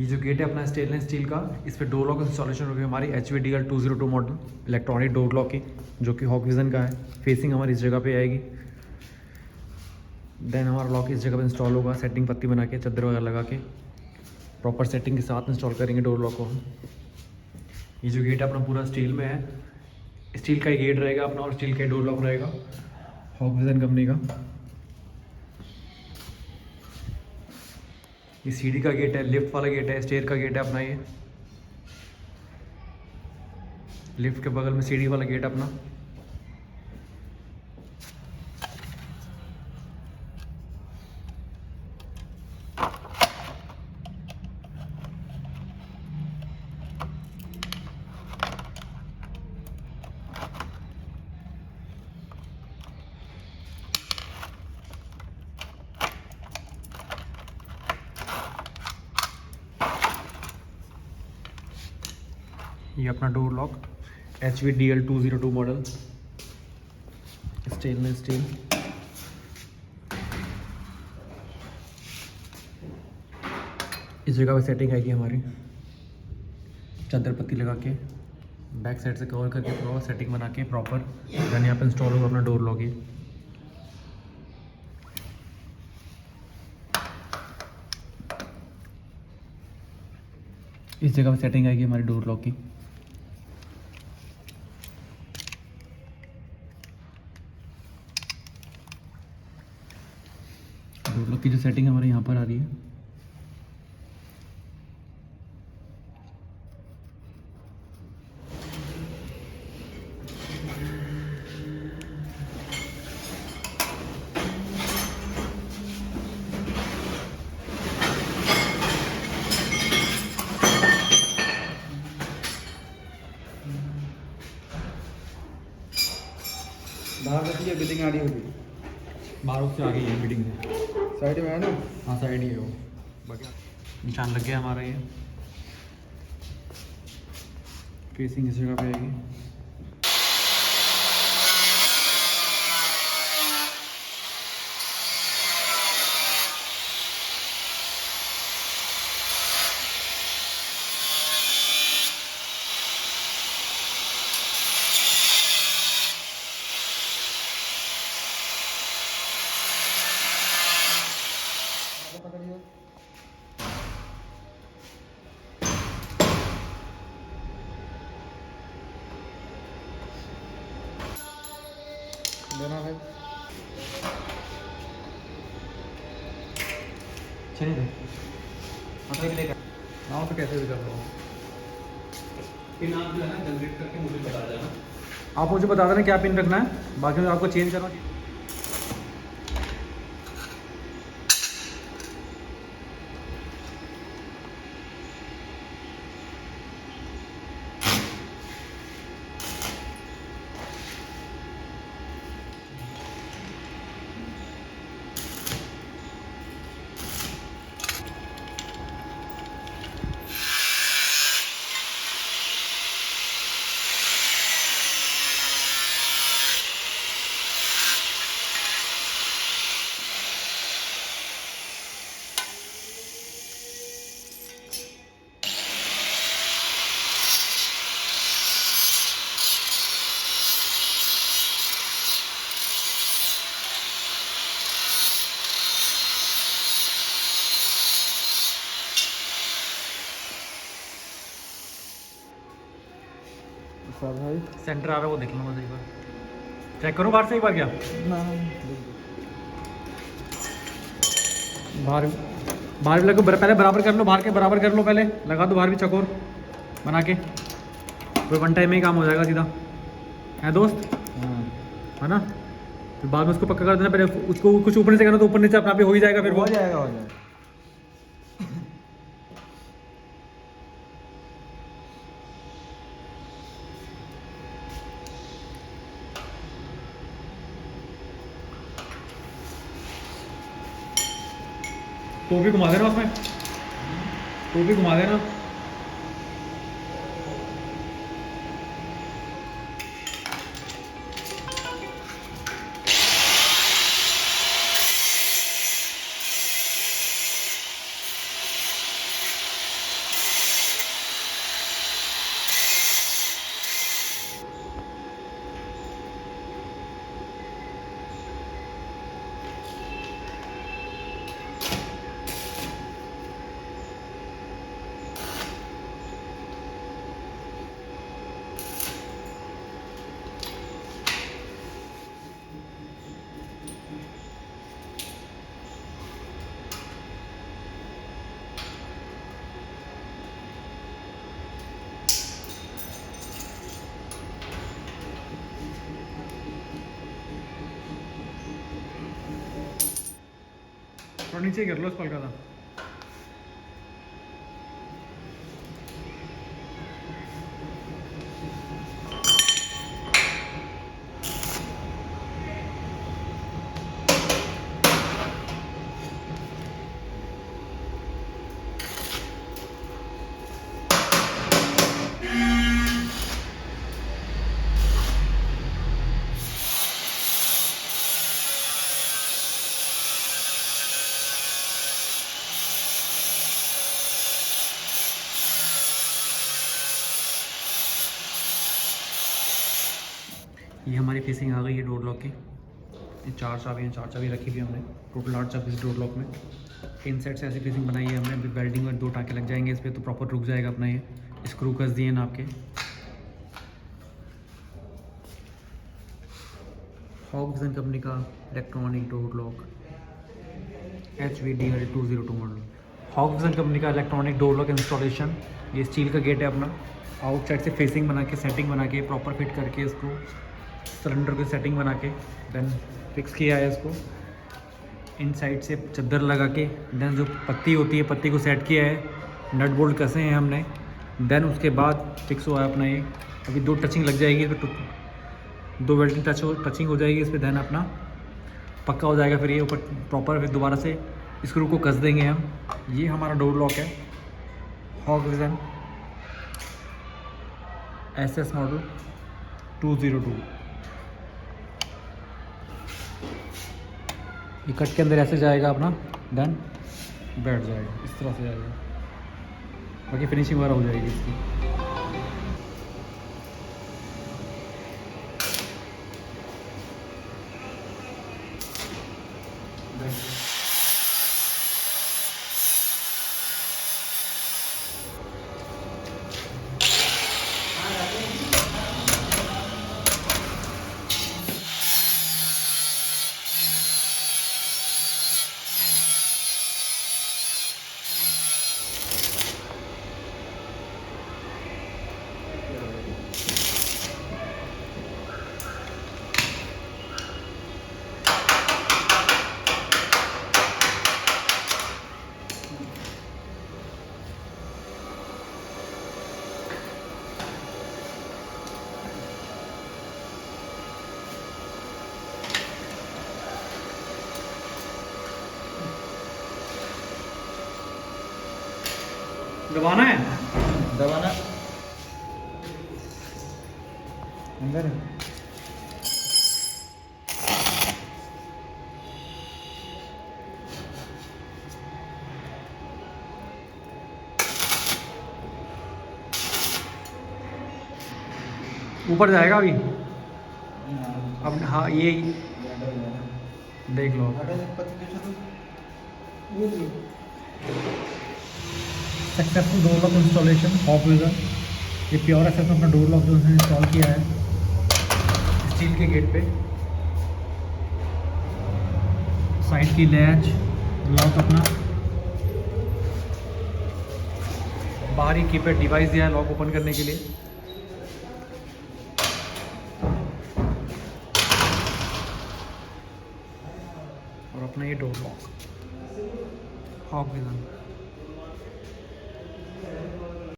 ये जो गेट है अपना स्टेनलेस स्टील का, इस पर डोर लॉक इंस्टॉलेशन होगी हमारी HVDL 202 model electronic door lock की, जो कि हॉक विजन का है। फेसिंग हमारी इस जगह पे आएगी। देन हमारा लॉक इस जगह पे इंस्टॉल होगा, सेटिंग पत्ती बना के चादर वगैरह लगा के प्रॉपर सेटिंग के साथ इंस्टॉल करेंगे डोर लॉक को हम। ये जो गेट है अपना पूरा स्टील में है, स्टील का ही गेट रहेगा अपना और स्टील का ही डोर लॉक रहेगा, हॉक विजन कंपनी का। ये सीढ़ी का गेट है, लिफ्ट वाला गेट है, स्टेयर का गेट है अपना। ये लिफ्ट के बगल में सीढ़ी वाला गेट अपना। ये अपना door lock HVDL 202 model stainless steel. इस जगह पे सेटिंग आएगी हमारी, चादर पत्ती लगा के बैक साइड से कवर करके पूरा सेटिंग बना के प्रॉपर। देन यहाँ पे इंस्टॉल होगा अपना डोर लॉक। ये इस जगह पे सेटिंग आएगी हमारी डोर लॉक की। डोर लॉक की जो सेटिंग हमारे यहाँ पर आ रही है, बाहर रहती है बिल्डिंग आ रही होगी, बाहर से आ गई है बिल्डिंग से, साइड में है ना। हाँ साइड ही है वो। बाकी निशान लग गया हमारा। ये फेसिंग इस जगह पे आएगी। देना भाई, चलिए भाई मतलब कि लेकर नाव तो कैसे भी कर लो। पिन आप जो है ना जनरेट करके मुझे बता देना। आप मुझे बता देना क्या पिन रखना है, बाकी में आपको चेंज करना। सब भाई सेंटर आ रहा है वो देख लो बस एक बार, चेक करो बाहर से एक बार। क्या ना बाहर बाहर भी लगो, पहले बराबर कर लो, बाहर के बराबर कर लो, पहले लगा दो बाहर भी चकोर बना के, कोई वन टाइम में ही काम हो जाएगा सीधा, है दोस्त, हाँ, है ना। फिर बाद में उसको पक्का कर देना, पहले उसको कुछ ऊपर से करना तो ऊपर नीचे अपना पे हो ही जाएगा फिर वो। हो जाएगा हो जाएगा। तो भी घुमा देना उसमें, तो भी घुमा देना। और नीचे कर लो इसको हल्का सा। ये हमारी फिसिंग आ गई है डोर लॉक की। ये 4 चाबी रखी हुई है हमने, टोटल 8 चाबी इस डोर लॉक में। इन साइड से ऐसी फिसिंग बनाई है हमने, वेल्डिंग में 2 टाँके लग जाएंगे इस पर तो प्रॉपर रुक जाएगा अपना। ये स्क्रू कस दिए ना आपके। हॉगविजन कंपनी का electronic door lock HVDL 202 model. Hikvision company का इलेक्ट्रॉनिक डोर लॉक इंस्टॉलेशन। ये स्टील का गेट है अपना, आउटसाइड से फेसिंग बना के, सेटिंग बना के, प्रॉपर फिट करके इसको सिलेंडर की सेटिंग बना के देन फिक्स किया है इसको। इन साइड से चादर लगा के देन जो पत्ती होती है, पत्ती को सेट किया है, नट बोल्ट कसे हैं हमने। देन उसके बाद फिक्स हुआ है अपना ये। अभी 2 टचिंग लग जाएगी, फिर 2 वेल्डिंग टचिंग हो जाएगी इस पर, देन अपना पक्का हो जाएगा। फिर ये ऊपर प्रॉपर फिर दोबारा से स्क्रू को कस देंगे हम। ये हमारा डोर लॉक है हॉगविजन SS मॉडल 202। ये कट के अंदर ऐसे जाएगा अपना, देन बैठ जाएगा, इस तरह से जाएगा। बाकी फिनिशिंग वगैरह हो जाएगी इसकी। दबाना है, दबाना अंदर है। ऊपर जाएगा अभी। अब हाँ ये देख लो। Successful door lock installation Hikvision. ये प्योर एसएस में अपना डोर लॉक जो है इंस्टॉल किया है स्टील के गेट पे। साइड की लैच लॉक अपना, बाहर ही कीपैड डिवाइस दिया है लॉक ओपन करने के लिए। और अपना ये डोर लॉक हॉगविजन।